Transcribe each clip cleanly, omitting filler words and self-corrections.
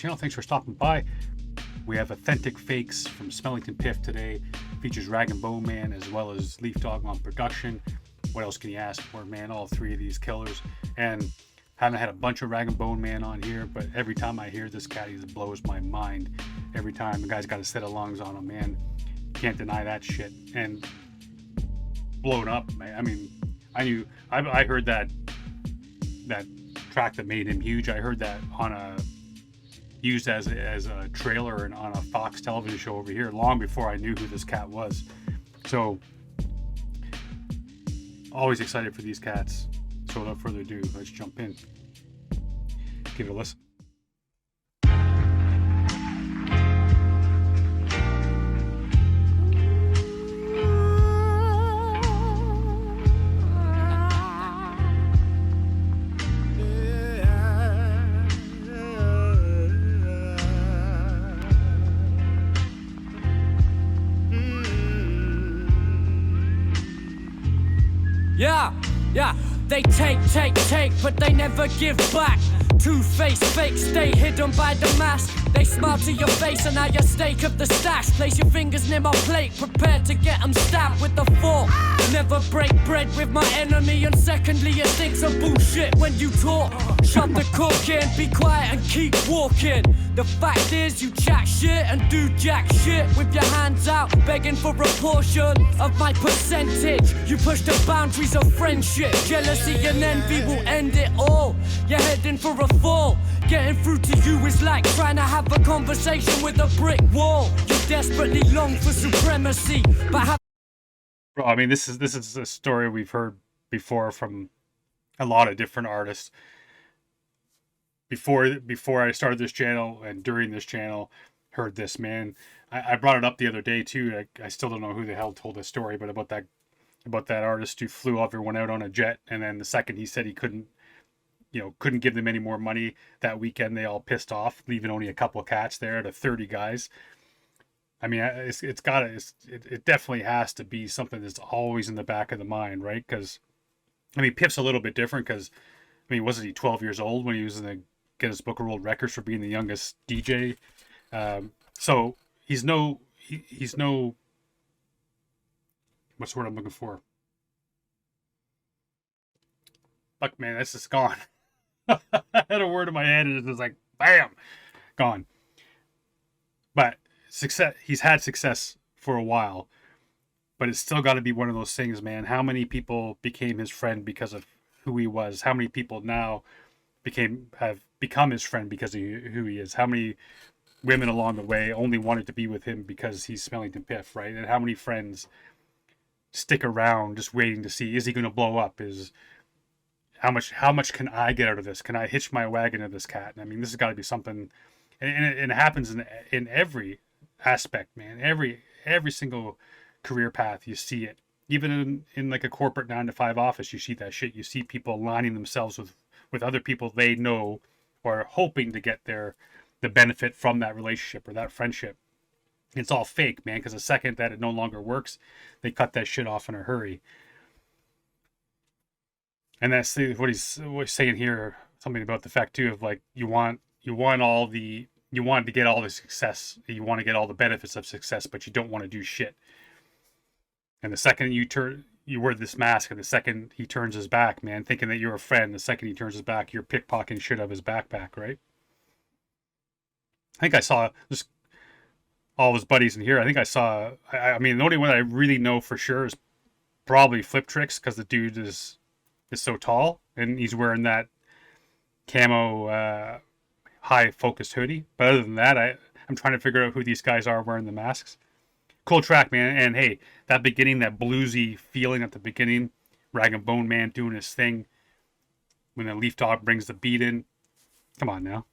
channel. Thanks for stopping by. We have Authentic Fakes from Smellington Piff today. Features Rag and Bone Man as well as Leaf Dog on production. What else can you ask for, man? All three of these killers. And haven't had a bunch of Rag and Bone Man on here, but every time I hear this cat, he blows my mind. Every time the guy's got a set of lungs on him, man. Can't deny that shit. And blown up, man. I mean, I heard that track that made him huge. I heard that used as a trailer and on a Fox television show over here long before I knew who this cat was. So always excited for these cats. So without further ado, let's jump in. Give it a listen. Yeah, they take, but they never give back. Two-faced fakes stay hidden by the mask. They smile to your face and now you stake up the stash. Place your fingers near my plate, prepared to get them stabbed with the fork. Never break bread with my enemy, and secondly it thinks of bullshit when you talk. Shut the cork in, be quiet and keep walking. The fact is you chat shit and do jack shit with your hands out, begging for a portion of my percentage. You push the boundaries of friendship, jealousy and envy will end it all. You're heading for a fall. Getting through to you is like trying to have a conversation with a brick wall. You desperately long for supremacy, but Bro, I mean, this is a story we've heard before from a lot of different artists. Before I started this channel and during this channel, heard this, man. I brought it up the other day too. I still don't know who the hell told this story, but about that artist who flew everyone out on a jet, and then the second he said he couldn't give them any more money that weekend, they all pissed off, leaving only a couple of cats there out of 30 guys. I mean, it definitely has to be something that's always in the back of the mind, right? Because, I mean, Piff's a little bit different because, I mean, wasn't he 12 years old when he was in the Guinness Book of World Records for being the youngest DJ? So he's no, what's the word I'm looking for? Fuck, man, that's just gone. I had a word in my head and it was like, bam, gone. But success, he's had success for a while, but it's still got to be one of those things, man. How many people became his friend because of who he was? How many people now have become his friend because of who he is? How many women along the way only wanted to be with him because he's Smellington Piff, right? And how many friends stick around just waiting to see, is he going to blow up? How much can I get out of this? Can I hitch my wagon to this cat? I mean, this has got to be something, and it happens in every aspect, man. Every single career path, you see it. Even in like a corporate 9-to-5 office, you see that shit. You see people aligning themselves with other people they know or hoping to get the benefit from that relationship or that friendship. It's all fake, man, because the second that it no longer works, they cut that shit off in a hurry. And that's what he's saying here, something about the fact too of like you want to get all the success, you want to get all the benefits of success, but you don't want to do shit. And the second you wear this mask, and the second he turns his back, man, thinking that you're a friend, the second he turns his back, you're pickpocketing shit out of his backpack, right? I think I saw just all of his buddies in here. I think I mean, the only one I really know for sure is probably Fliptrix, because the dude is so tall and he's wearing that camo high focused hoodie. But other than that, I'm trying to figure out who these guys are wearing the masks. Cool track, man. And hey, that beginning, that bluesy feeling at the beginning, Rag and Bone Man doing his thing when the Leaf Dog brings the beat in. Come on now.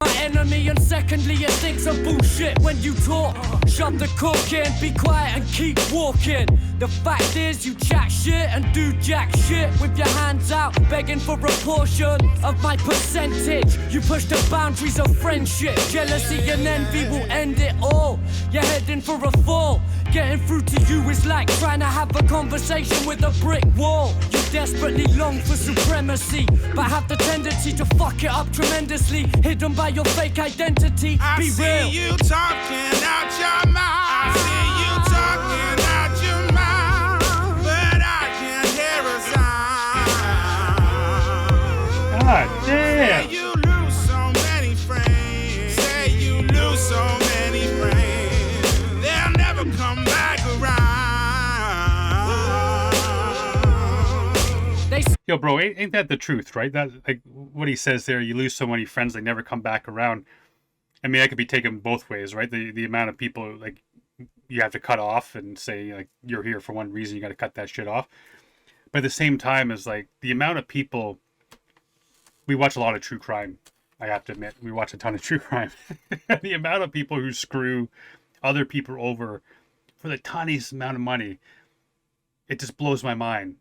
My enemy, and secondly it thinks of bullshit when you talk. Shut the cork in, be quiet and keep walking. The fact is you chat shit and do jack shit with your hands out, begging for a portion of my percentage. You push the boundaries of friendship, jealousy and envy will end it all. You're heading for a fall. Getting through to you is like trying to have a conversation with a brick wall. You desperately long for supremacy, but have the tendency to fuck it up tremendously. Hidden by your fake identity. Be real. I see you talking out your mouth. I see you talking out your mouth, but I can't hear a sound. God damn. Say you lose so many friends. Say you lose so many friends. They'll never come back around. Yo, bro, ain't that the truth, right? That, like, what he says there, you lose so many friends, they never come back around. I mean, that could be taken both ways, right? The amount of people, like, you have to cut off and say, like, you're here for one reason, you got to cut that shit off. But at the same time, is like, the amount of people, we watch a lot of true crime, I have to admit. We watch a ton of true crime. The amount of people who screw other people over for the tiniest amount of money, it just blows my mind.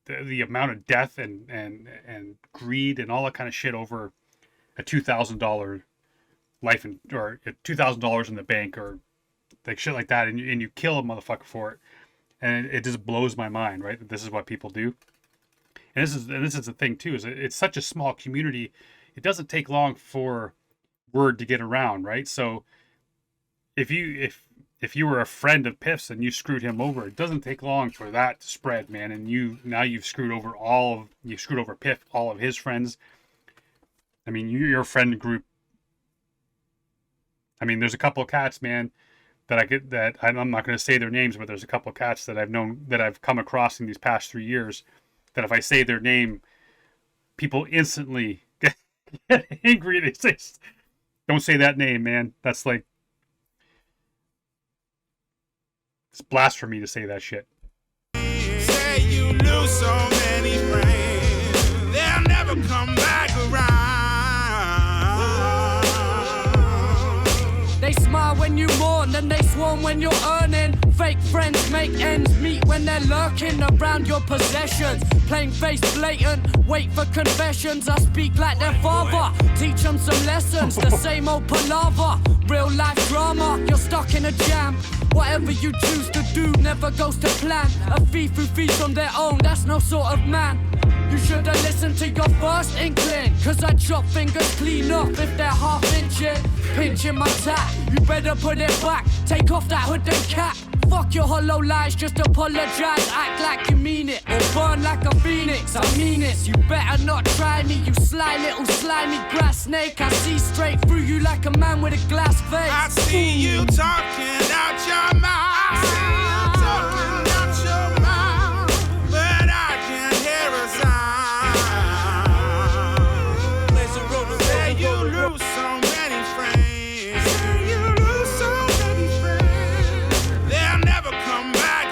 The amount of death and greed and all that kind of shit over a $2,000 life or $2,000 in the bank or like shit like that, and you kill a motherfucker for it, and it just blows my mind, right? That this is what people do, and this is the thing too, is it's such a small community. It doesn't take long for word to get around, right? So if you were a friend of Piff's and you screwed him over, it doesn't take long for that to spread, man. And you've screwed over Piff, all of his friends. I mean, your friend group. I mean, there's a couple of cats, man, that I'm not going to say their names, but there's a couple of cats that I've come across in these past 3 years that if I say their name, people instantly get angry. They say, "Don't say that name, man. That's like." It's blasphemy to say that shit. Say you lose so many friends, they'll never come back around. They smile when you mourn, then they swarm when you're earning. Fake friends make ends meet when they're lurking around your possessions. Plain face blatant, wait for confessions. I speak like their father, teach them some lessons. The same old palaver, real life drama. You're stuck in a jam. Whatever you choose to do never goes to plan. A thief who feeds on their own, that's no sort of man. You should have listened to your first inkling, cause I chop fingers clean up if they're half inching. Pinching my tap, you better put it back. Take off that hood and cap. Fuck your hollow lies, just apologize. Act like you mean it, or burn like a phoenix. I mean it, you better not try me. You sly little slimy grass snake. I see straight through you like a man with a glass face. I see you talking out your mouth. I see you talking out your mouth, but I can't hear a sound. Say you lose so many friends. Say you lose so many friends. They'll never come back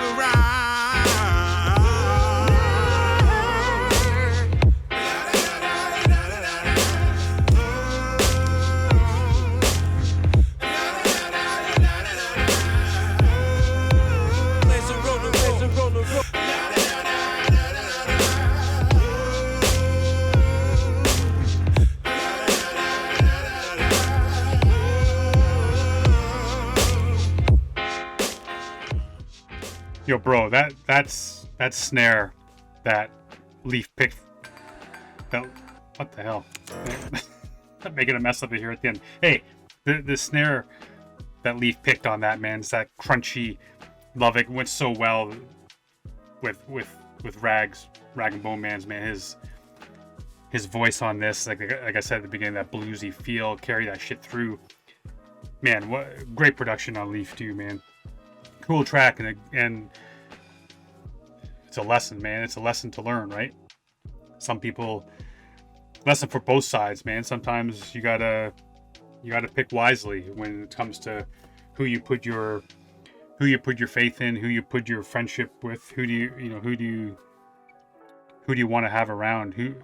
Yo, bro, that snare, that Leaf pick, what the hell? I'm making a mess of it here at the end. Hey, the snare that Leaf picked on that, man, it's that crunchy, love it. Went so well with Rag and Bone Man's, man. His voice on this, like I said at the beginning, that bluesy feel, carry that shit through. Man, what great production on Leaf too, man. Cool track, and it's a lesson, man. It's a lesson to learn, right? Some people, lesson for both sides, man. Sometimes you gotta pick wisely when it comes to who you put your faith in, who you put your friendship with, who do you want to have around,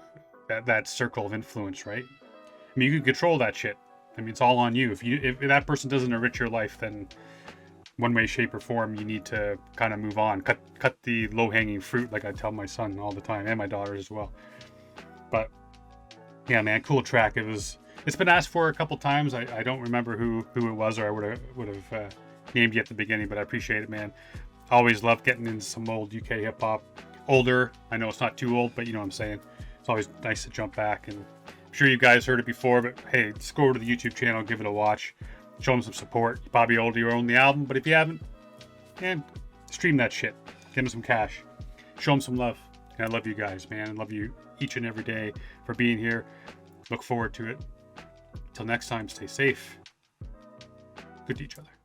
that circle of influence, right? I mean, you can control that shit. I mean, it's all on you. If that person doesn't enrich your life, then one way, shape, or form, you need to kind of move on. Cut the low-hanging fruit, like I tell my son all the time, and my daughter as well. But yeah, man, cool track. It's been asked for a couple times. I don't remember who it was, or I would have named you at the beginning, but I appreciate it, man. I always love getting into some old UK hip hop. Older, I know it's not too old, but you know what I'm saying. It's always nice to jump back, and I'm sure you guys heard it before, but hey, just go over to the YouTube channel, give it a watch, show them some support. You probably already own the album, but if you haven't, man, stream that shit. Give them some cash. Show them some love. And I love you guys, man. I love you each and every day for being here. Look forward to it. Till next time, stay safe. Good to each other.